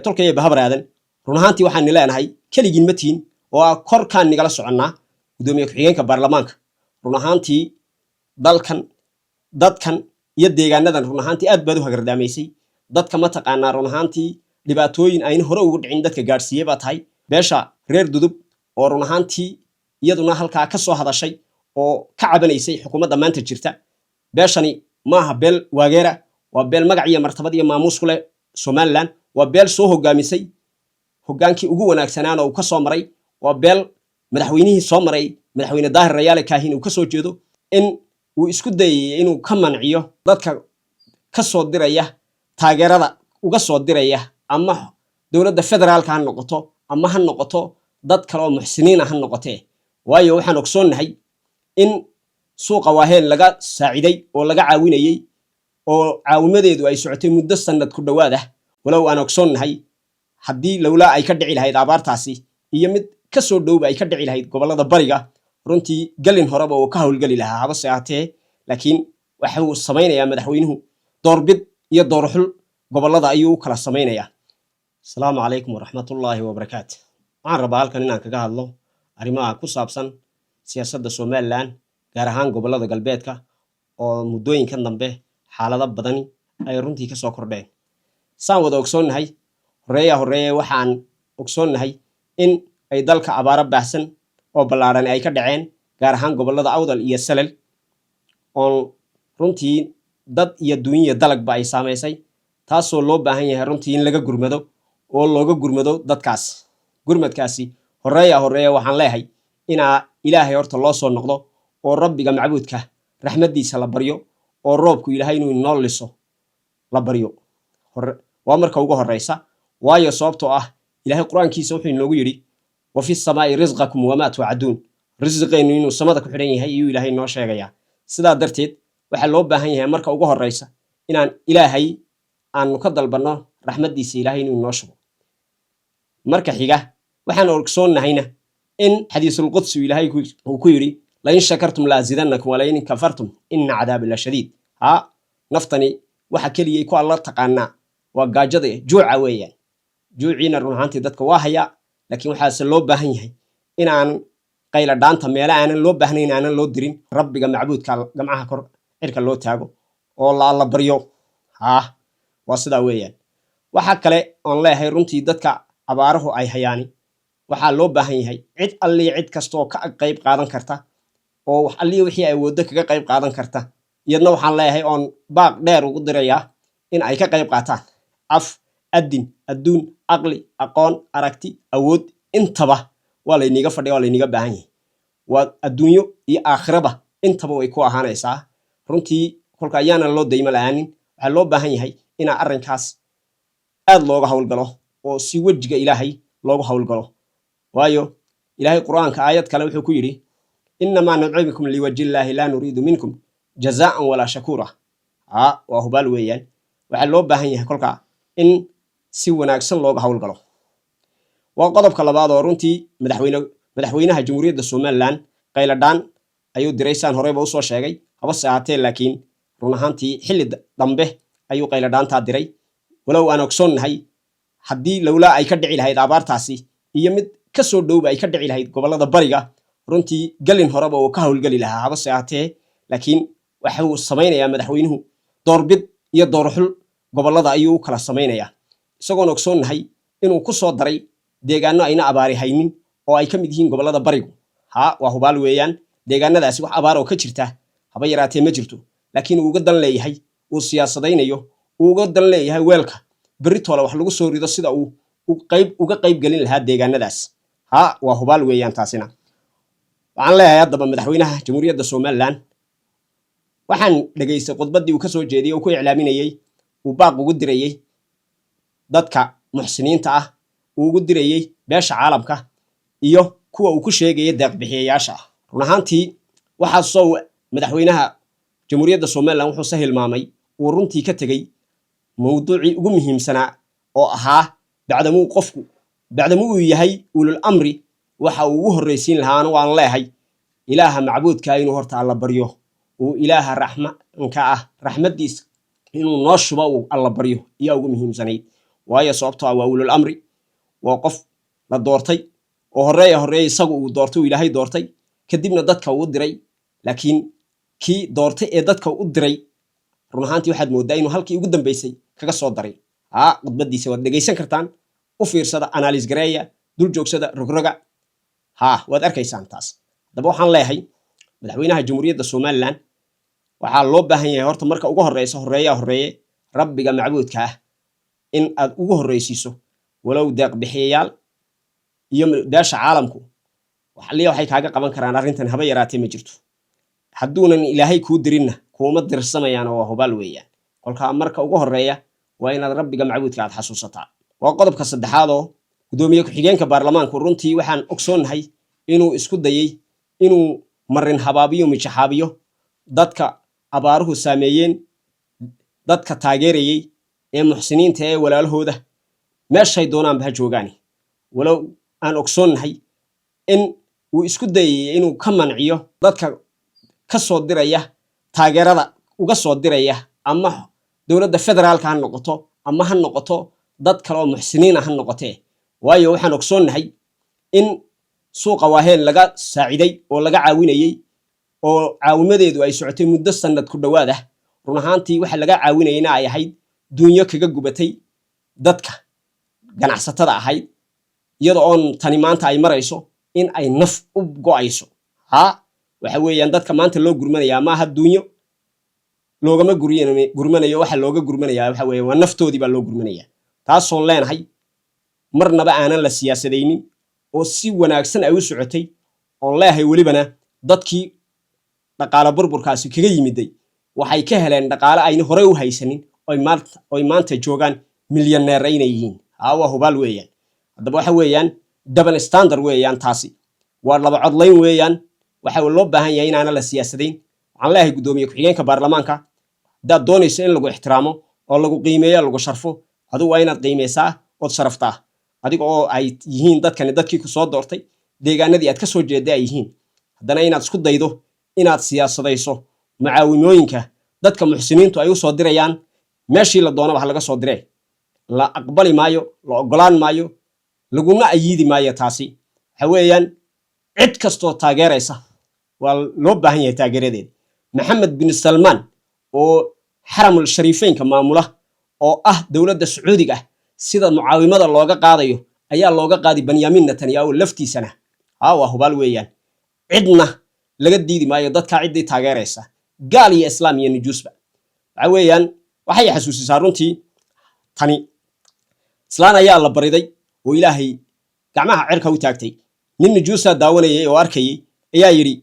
tolkay bahabraadan run ahaantii waxaan leenahay kaligiin ma tiin oo korkaan nigala soconnaa gudoomiye ku-xigeenka baarlamaanka run ahaantii dalkan dadkan iyo deegaanadan run ahaantii aad baad u hagardaamaysay dadka ma taqaanaa run ahaantii dhibaatooyin ayna hore ugu dhicin dadka gaadhsiiyey baa tahay beesha reer dudub oo run ahaantii iyaduna halkaa ka soo hadashay oo ka cabanaysay xukuumadda maanta jirta beeshani maaha beel waageera waa beel magac iyo martabad iyo maamuus ku leh Somaliland waa beel soo hogaamisay hogaankii ugu wanaagsanaana uu ka soo maray waa beel madaxweynihii soo maray madaxweyne Daahir Rayaale Kaahin uu ka soo jeedo in uu isku dayay inuu ka manciyo dadka ka soo diraya taageerada uga soo diraya ama dawladda federaalka ha noqoto ama ha noqoto dad kale oo muxsiniin ah ha noqotee waayo waxaan ogsoonahay in suuqa waaheen laga saaciday oo laga caawinayay oo caawimadeedu ay socotay muddo sanad ku dhawaad ah walow aan ogsoonahay haddii lawlaa ay ka dhici lahayd abaartaasi iyo mid ka soo dhowba ay ka dhici lahayd gobollada bariga runtii galin horeba uu ka howlgali lahaa habase ahaatee laakiin waxa uu samaynayaa madaxweynuhu doorbid iyo doorxul gobollada ayuu kala samaynayaa asalaamu calaykum waraxmatullaahi wabarakaatu waxaan rabaa halkan inaan kaga hadlo arrimaha ku saabsan siyaasadda Somaliland gaar ahaan gobollada galbeedka oo muddooyinkan dambe xaalado badani ay runtii ka soo kordheen saan wada ogsoonahay horeeye waxaan ogsoonahay in ay dalka abaaro baahsan oo ballaaran ay ka dhaceen gaar ahaan gobollada Awdal iyo Salel oo runtii dad iyo dunya dalagba ay saameysay taasoo loo baahan yahay runtii in laga gurmado oo looga gurmado dadkaas gurmadkaasi horeeye waxaan leeyahay inaa ilaahay horta loo soo noqdo oo rabbiga macbuudka raxmadiisa la baryo oo roobku ilaahay inuu inoo liso la baryo waa marka ugu horeysa waayo sababtoo ah ilaahay quraankiisa wuxuu inoogu yiri wa fi samaa'i rizqakum wama tu'adun rizqeenu inuu samada ku xidhan yahay iyo ilaahay noo sheegaya sidaa darteed waxa loo baahan yahay marka ugu horeysa inaan ilaahay aanu ka dalbano raxmadiisa ilaahay inuu noo shubo marka xiga waxaan ogsoonahyna in xadiisul qudsi ilaahay uu ku yiri la in shakartum la azidannakum wa la in kafartum inna adaabi la shadiid naftani waxa keliyay ku alla taqaana waa gaajada juuca weeyaan juuciina run ahaantii dadka waa haya laakiin waxaase loo baahan yahay inaan qayla dhaanta meela aanan loo baahnayn aanan loo dirin rabbiga macbuudka gamcaha kor cirka loo taago oo la baryo waa sidaa weeyaan waxa kale oon leeyahay runtii dadka abaaruhu ay hayaani waxaa loo baahan yahay cid alli cid kastoo ka qayb qaadan karta oo wax alli wixii ay waddo kaga qayb qaadan karta iyadna waxaan leeyahay oon baaq dheer ugu dirayaa in ay ka qayb qaataan af adin adduun aqli aqoon aragti awood intaba waa layniga fadhiya waa layniga baahan yahay waa adduunyo iyo aakhiraba intaba way ku ahaanaysaa runtii kolka ayaana loo daymo la'aanin waxaa loo baahan yahay inaa arrinkaas aad looga howlgalo oo si wejiga ilaahay loogu howlgalo waayo ilaahay quraanka aayad kale wuxuu ku yiri innamaa nudcimukum liwajhillaahi laa nuriidu minkum jazaa'an walaa shakuura waa hubaal weeyaan waxaa loo baahan yahay kolka in si wanaagsan looga howlgalo waa qodobka labaad oo runtii madaxweynaha jamhuuriyadda Somaliland qayladhaan ayuu diraysaan horeyba u soo sheegay habase ahaatee laakiin run ahaantii xilli dambe ayuu qayladhaantaa diray walow aan ogsoonahay haddii lawlaa ay ka dhici lahayd abaartaasi iyo mid ka soo dhowba ay ka dhici lahayd gobollada bariga runtii galin horeba uu ka howlgali lahaa habase ahaatee laakiin waxa uu samaynayaa madaxweynuhu doorbid iyo doorxul gobollada ayuu kala samaynayaa isagoon ogsoonahay inuu ku soo daray deegaano ayna abaari haynin oo ay ka mid yihiin gobollada barigu waa hubaal weeyaan deegaanadaasi wax abaar oo ka jirta haba yaraatee ma jirto laakiin uu uga dan leeyahay uu siyaasadaynayo uu uga dan leeyahay weelka beritoole wax lagu soo rido sida uu uga qayb gelin lahaa deegaanadaas waa hubaal weeyaan taasina waxaan leeyahay haddaba madaxweynaha jamhuuriyadda Somaliland waxaan dhageystay khudbaddii uu ka soo jeediyey uu ku iclaaminayay uu baaq ugu dirayay dadka muxsiniinta ah uu ugu dirayay beesha caalamka iyo kuwa uu ku sheegayay deeq bixiyayaasha run ahaantii waxaa soo madaxweynaha jamhuuriyadda Somaliland wuxuu se hilmaamay uu runtii ka tegey mawduucii ugu muhiimsanaa oo ahaa bacdamu uu yahay ulul amri waxa uu ugu horreysiin lahaana waan leeyahay ilaaha macbuudka inuu horta alla baryo uu ilaaha raxmanka ah raxmadiisa inuu noo shubo uu alla baryo iyo ugu muhiimsanayd waayo sababtoo ah waa ulul amri waa qof la doortay oo horeeya isagu uu doortay uu ilaahay doortay kadibna dadka uu diray laakiin kii doortay ee dadka u diray run ahaantii waxaad moodaa inuu halkii ugu dambeysay kaga soo daray khudbadiisa waad dhegaysan kartaan u fiirsada analyse gareeya dul joogsada rogroga waad arkaysaan taas haddaba waxaan leeyahay madaxweynaha jamhuuriyadda somaliland waxaa loo baahan yahay horta marka ugu horeysa horeeye rabbiga macbuudka ah in aad ugu horeysiiso walow deeq bixiyayaal iyo beesha caalamku waxay kaaga qaban karaan arrintan haba yaraatee ma jirto hadduunan ilaahay kuu dirinna kuuma dirsamayaan oo hubaal weeyaan kolkaa marka ugu horeeya waa inaad rabbiga macbuudka aad xasuusataa waa qodobka saddexaad oo gudoomiye ku-xigeenka baarlamaanku runtii waxaan ogsoonnahay inuu isku dayey inuu marin habaabiyo mijaxaabiyo dadka abaaruhu saameeyeen dadka taageerayey ee muxsiniinta ee walaalahooda meeshay doonaanba ha joogaani walow aan ogsoonnahay in uu isku dayay inuu ka manciyo dadka ka soo diraya taageerada uga soo diraya ama dowladda federaalka ha noqoto ama ha noqoto dad kale oo muxsiniina ha noqotee waayo waxaan ogsoonnahay in suuqa waaheen laga saaciday oo laga caawinayey oo caawimadeedu ay socotay muddo sanad ku dhowaad ah run ahaantii waxa laga caawinayna ay ahayd duunyo kaga gubatay dadka ganacsatada ahayd iyadoo oon tani maanta ay marayso in ay naf u go'ayso waxa weeyaan dadka maanta loo gurmanayaa maaha duunyo loogama gurmanayo waxa looga gurmanayaa waxa weeye waa naftoodii baa loo gurmanayaa taasoon leenahay marnaba aanan la siyaasadaynin oo si wanaagsan ay u socotay oon leeyahay welibana dadkii dhaqaale burburkaasi kaga yimiday waxay ka heleen dhaqaale ayna horey u haysanin oy maanta joogaan milyaneer inay yihiin waa hubaal weeyaan haddaba waxa weeyaan double standard weeyaan taasi waa laba codlayn weeyaan waxa loo baahan yahay inaana la siyaasadayn waxaan leeyahay gudoomiye ku-xigeenka baarlamaanka haddaad doonayso in lagu ixtiraamo oo lagu qiimeeyo lagu sharfo adigu waa inaad qiimeysaa ood sharaftaa adiga oo ay yihiin dadkani dadkii ku soo doortay deegaanadii aad ka soo jeeday ay yihiin haddana inaad isku daydo inaad siyaasadayso macaawimooyinka dadka muxsiniintu ay u soo dirayaan meeshii la doonaba ha laga soo diree la aqbali maayo la ogolaan maayo laguna ayiidi maayo taasi waxa weeyaan cid kastoo taageeraysa waa loo baahan yahay taageeradeeda maxamed bin salmaan oo xaramul shariifeynka maamula oo ah dowladda sacuudiga ah sida mucaawimada looga qaadayo ayaa looga qaadi benyamin netanyahu laftiisana waa hubaal weeyaan cidna laga diidi maayo dadka ciddii taageeraysa gaal iyo islaam iyo nujuusba waxa weeyaan waxay xasuusisaa runtii tani islaan ayaa la bariday oo ilaahay gacmaha cirka u taagtay nin nujuusa daawanayay oo arkayay ayaa yidhi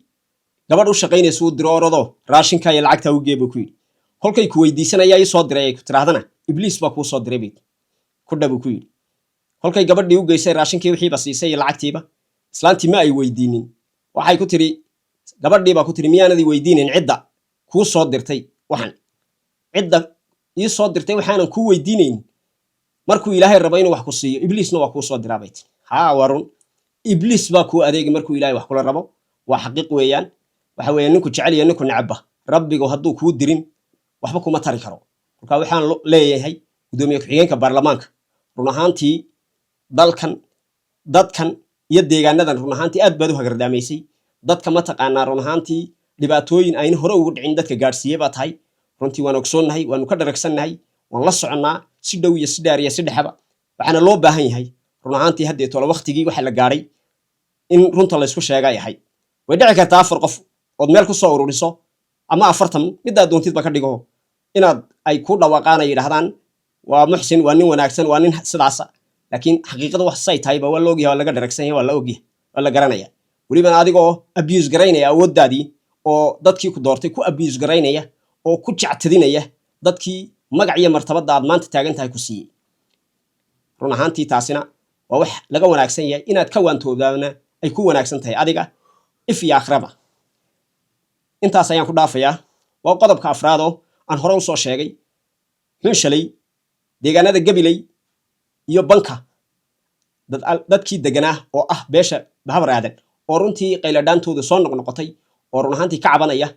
gabadh u shaqaynaysa uu diro orodoo raashinka iyo lacagta u geebo ku yidhi kolkay ku weydiisanayaa ii soo diray ay ku tirahdana ibliis baa kuu soo diray bayd ku dhabu ku yidhi kolkay gabadhii u geysay raashinkii wixiiba siisay iyo lacagtiiba islaantii ma ay weydiinin waxay ku tiri gabadhii baa ku tiri miyaanadii weydiinin cidda kuu soo dirtay waxan cidda ii soo dirtay waxaanan kuu weydiinaynin markuu ilaahay rabo inuu wax ku siiyo ibliisna waa kuu soo diraa bay tiri waa run ibliis baa kuu adeegi markuu ilaahay wax kula rabo waa xaqiiq weeyaan waxa weeye ninku jecel iyo ninku necabba rabbigu hadduu kuu dirin waxba kuma tari karo marka waxaan leeyahay gudoomiye ku-xigeenka baarlamaanka run ahaantii dalkan dadkan iyo deegaanadan run ahaantii aad baad u hagardaamaysay dadka ma taqaanaa run ahaantii dhibaatooyin ayna hore ugu dhicin dadka gaadhsiiye baa tahay runtii waan ogsoonnahay waanu ka dharagsannahay waan la soconnaa si dhow iyo si dheer iyo si dhexaba waxaana loo baahan yahay run ahaantii haddeetoola waktigii waxa la gaadhay in runta laysku sheegay ahay way dhici kartaa 4 qof ood meel ku soo ururiso ama 40 middaa doontidba ka dhigo inaad ay ku dhawaaqaan ay yidhaahdaan waa muxsin waa nin wanaagsan waa nin sidaasa laakiin xaqiiqada wax say tahay ba waa la ogyahay waa laga dharagsan yahay waa la ogyahay waa la garanaya weliba adigoo abuse garaynaya awooddaadii oo dadkii ku doortay ku abuse garaynaya oo ku jactadinaya dadkii magac iyo martabada aad maanta taagan tahay ku siiyey run ahaantii taasina waa wax laga wanaagsan yahay inaad ka waantoodaana ay ku wanaagsan tahay adiga if iyo akhraba intaas ayaan ku dhaafayaa waa qodobka afraad oo aan hore u soo sheegay muxuu shalay deegaanada gabiley iyo banka dadkii deganaa oo ah beesha bahabar aadan oo runtii qayladhaantooda soo noqnoqotay oo run ahaantii ka cabanaya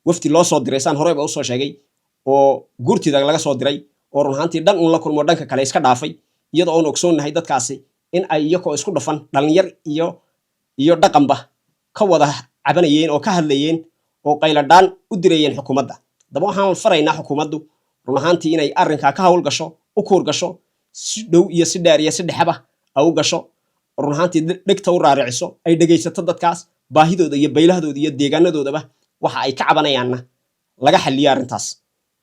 wafti loo soo diray saan horeyba u soo sheegay oo gurtida laga soo diray oo run ahaantii dhan un la kulmo dhanka kale iska dhaafay iyadoo aan ogsoonnahay dadkaasi in ay iyagoo isku dhafan dhalinyar iyo dhaqanba ka wada cabanayeen oo ka hadlayeen oo qayladhaan u dirayeen xukuumadda. Haddaba waxaan faraynaa xukuumaddu run ahaantii inay arrinkaa ka hawl gasho, u kuur gasho, si dhow iyo si dheer iyo si dhexaba u gasho, run ahaantii dhegta u raariciso, ay dhegaysato dadkaas baahidooda iyo baylahdooda iyo deegaanadoodaba waxa ay ka cabanayaanna laga xalliyo arrintaas.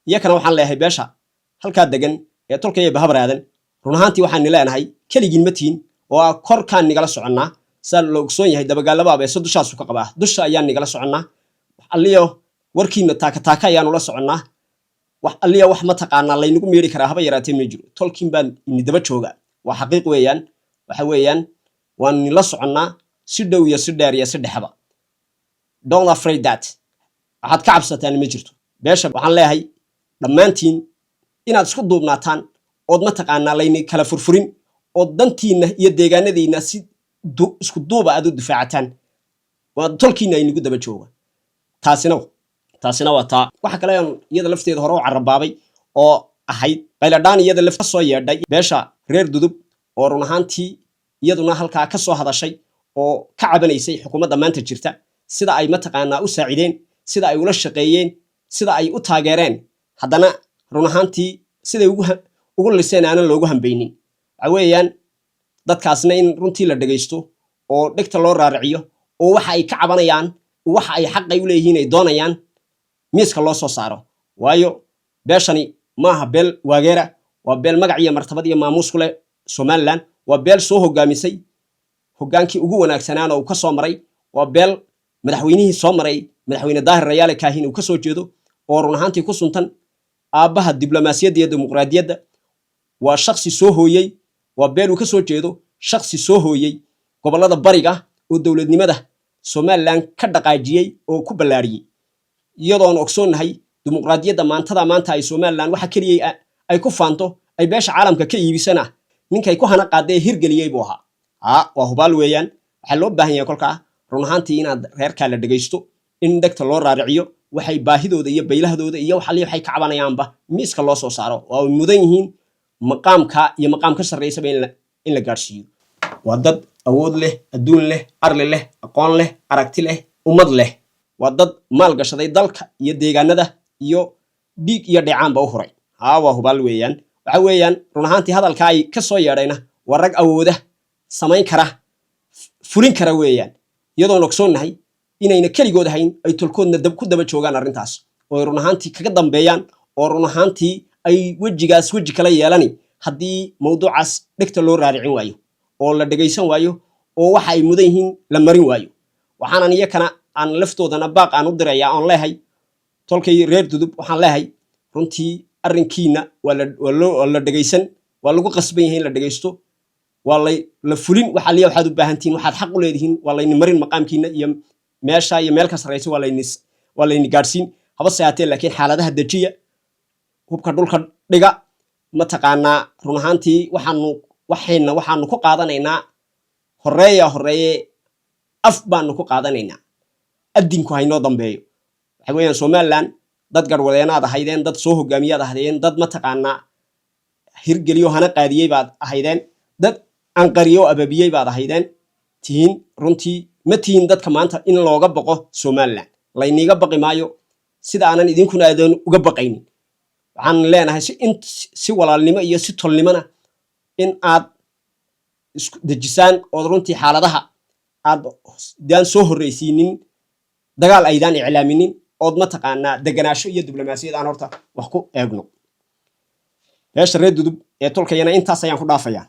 iyakana waxaan leeyahay beesha halkaa degan ee tolkaya bahabraadan run ahaantii waxaan leenahay keligiin ma tihin oo korkaan nigala soconnaa saa la ogsoon yahay dabagaalaba abeeso dushaasu ka qabaa dusha ayaan nigala soconnaa wax alliyo warkiina taaka ayaanu la soconnaa wax alliyo wax ma taqaanaa laynagu meeri karaa haba yaraatee ma jiro tolkiin baan ini daba jooga waa xaqiiq weeyaan waxa weeyaan waan nila soconnaa si dhow iyo si dheer iyo si dhexaba don't afraid that waxaad ka cabsataan ma jirto beesha waxaan leeyahay dhammaantiin inaad isku duubnaataan ood ma taqaanaa layni kala furfurin oo dantiina iyo deegaanadiina si isku duuba aad u difaacataan waa tolkiina aynigu daba jooga taasina waa taa waxa kale aan iyada lafteeda hore u carabaabay oo ahayd qayladhaan iyada lafta soo yeedhay beesha reer dudub oo run ahaantii iyaduna halkaa ka soo hadashay oo ka cabanaysay xukuumadda maanta jirta sida ay ma taqaanaa u saacideen sida ay ula shaqeeyeen sida ay u taageereen haddana run ahaantii siday ugu liseen aanan loogu hambaynin waxa weeyaan dadkaasna in runtii la dhegaysto oo dhegta loo raariciyo oo waxa ay ka cabanayaan waxa ay xaq ay u leeyihiin ay doonayaan miiska loo soo saaro waayo beeshani maaha beel waageera waa beel magac iyo martabad iyo maamuus ku leh Somaliland waa beel soo hogaamisay hogaankii ugu wanaagsanaan oo uu ka soo maray waa beel madaxweynihii soo maray madaxweyne Daahir Rayaale Kaahin uu ka soo jeedo oo run ahaantii ku suntan aabaha diblomaasiyadda iyo dimuqraadiyadda waa shakhsi soo hooyay waa beel uu ka soo jeedo shakhsi soo hooyay gobolada bariga oo dawladnimada Somaliland ka dhaqaajiyay oo ku balaariyay iyadoo aan ogsoonnahay dimuqraadiyadda maanta ay Somaliland waxa kaliya ay ku faanto ay beesha caalamka ka iibisana ninkay ku hana qaaday hirgeliyay buu ahaa waa hubaal weeyaan waxa loo baahan yahay kolka run ahaantii inaad reerka la dhageysto in dhagta loo raariciyo waxay baahidooda iyo baylahdooda iyo waxa waxay ka cabanayaanba miiska loo soo saaro waa mudan yihiin maqaamka sarreeysa in la gaarsiiyo waa dad awood leh adduun leh arli leh aqoon leh aragti leh ummad leh waa dad maal gashaday dalka iyo deegaanada iyo dhiig iyo dheecaanba u huray waa hubaal weeyaan waxa weeyaan run ahaantii hadalka ay ka soo yeedhayna waa rag awooda samayn kara fulin kara weeyaan iyadoo ogsoonnahay inayna keligood ahayn ay tolkoodna ku daba joogaan arrintaas oo run ahaantii kaga dambeeyaan oo run ahaantii ay weji kala yeelani haddii mawduucaas dhegta loo raaricin waayo oo la dhegaysan waayo oo waxa ay mudan yihiin la marin waayo waxaanan iyakana aan laftoodana baaq aan u dirayaa oon leehay tolkay reer dudub waxaan leehay runtii arrinkiina waa la dhegaysan waa lagu qasban yahay in la dhegaysto waa la fulin waxa liya waxaad u baahantiin waxaad xaq u leedihiin waa layni marin maqaamkiina iyo meesha iyo meel ka sarreysa waa layni gaadhsiin haba saatee laakiin xaaladaha dejiya hubka dhulka dhiga ma taqaanaa run ahaantii waxaanu ku qaadanaynaa horeeye af baanu ku qaadanaynaa adinku haynoo dambeeyo waxa weeyaan Somaliland dad garwadeenaad ahaydeen dad soo hogaamiyaad ahaydeen dad ma taqaanaa hirgeliyo hana qaadiyay baad ahaydeen dad anqariyo ababiyay baad ahaydeen tiin runtii ma tiin dadka maanta in looga baqo Somaliland layniga baqi maayo sida aanan idinkuna aadan uga baqaynin waxaan leenahay si walaalnimo iyo si tolnimana in aad isku dejisaan oo runtii xaaladaha aad daan soo horeysiinin dagaal aydaan iclaaminin ood ma taqaanaa deganaasho iyo diblomaasiyad aan horta wax ku eegno beesha reer dudub ee tolkayana intaas ayaan ku dhaafayaa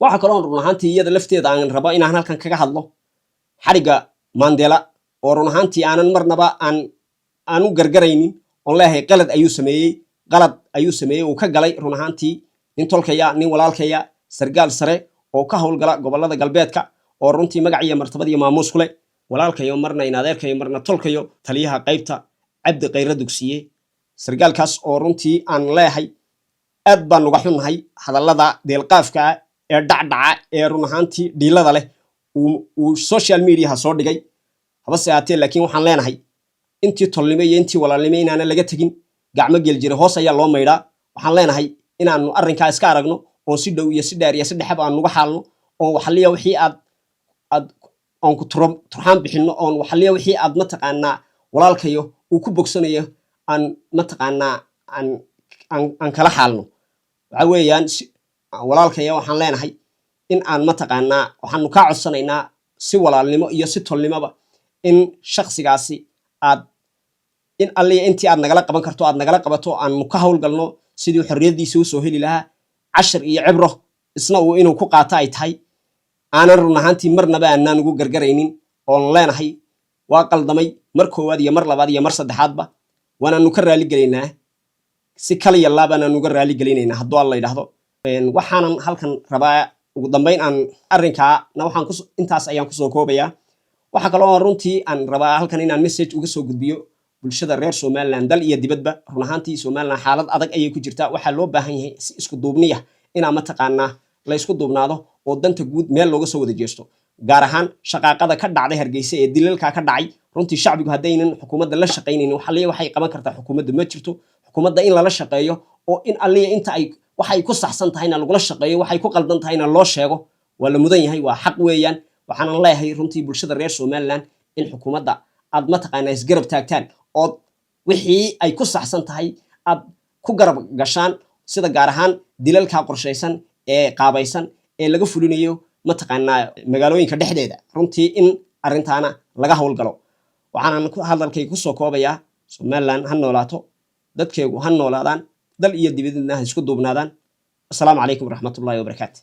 waxa kale oo run ahaantii iyada lafteeda aan rabo inaan halkan kaga hadlo xariga Mandela oo run ahaantii aanan marnaba aan u gargaraynin oo leeyahay qalad ayuu sameeyay uu ka galay run ahaantii nin tolkaya nin walaalkaya sargaal sare oo ka howlgala gobolada galbeedka oo runtii magac iyo martabad iyo maamuus ku leh walaalkayo marna in adeerkayo marna tolkayo taliyaha qaybta Cabdi Qayra Dugsiye sargaalkaas oo runtii aan leeyahay aad baan uga xunnahay hadallada deelqaafka ee dhacdhaca ee run ahaantii dhiilada leh uu social media soo dhigay haba saatee laakiin waxaan leenahay intii tolnimo iyo intii walaalnimo inaana laga tagin gacmo gel jira hoos ayaa loo maydhaa waxaan leenahay inaanu arrinkaa iska aragno oo si dhow iyo si dheer iyo si dhexba aan uga xaalno oo waxaliya wixii aad aan ku turxaan bixino oo waxaliya wixii aad mataqaanaa walaalkayo uu ku bogsanayo aan mataqaanaa aan kala xaalno waxa weeyaan walaalkayo waxaan leenahay in aan mataqaanaa waxaanu kaa codsanaynaa si walaalnimo iyo si tolnimoba in shakhsigaasi in alliya intii aad nagala qaban karto aad nagala qabato aanu ka hawlgalno sidii xorriyadiisa u soo heli lahaa cashar iyo cibro isna uu inuu ku qaato ay tahay aanan run ahaantii marnaba aanaan ugu gargaraynin oon leenahay waa qaldamay mar koowaad iyo mar labaad iyo mar saddexaadba waanaanu ka raali gelaynaa si kala yallaa baanaanu uga raali gelinaynaa hadduu alla yidhaahdo waxaanan halkan rabaa ugu dambayn aan arrinkaana intaas ayaan kusoo koobayaa waxa kaloo runtii aan rabaa halkan inaan message uga soo gudbiyo bulshada reer Somaliland dal iyo dibadba run ahaantii Somaliland xaalad adag ayay ku jirtaa waxa loo baahan yahay si isku duubniya inaa mataqaanaa la isku duubnaado oo danta guud meel looga soo wada jeesto gaar ahaan shaqaaqada ka dhacday Hargeysa ee dilalka ka dhacay runtii shacbigu haddaynan xukuumadda la shaqaynaynin waxay qaban kartaa xukuumadda ma jirto xukuumadda in lala shaqeeyo oo in alliya inta ay waxay ku saxsan tahayna lagula shaqeeyo waxay ku qaldan tahayna loo sheego waa la mudan yahay waa xaq weeyaan waxaan leeyahay runtii bulshada reer Somaliland in xukuumadda aad mataqaanaa isgarab taagtaan oo wixii ay ku saxsan tahay aad ku garab gashaan sida gaar ahaan dilalka qorshaysan ee qaabaysan ee laga fulinayo mataqaanaa magaalooyinka dhexdeeda runtii in arrintaana laga hawlgalo waxaan hadalkay ku soo koobayaa Somaliland ha noolaato dadkeegu ha noolaadaan dal iyo dibadna ha isku duubnaadaan assalaamu calaykum waraxmatullaahi wabarakaatuh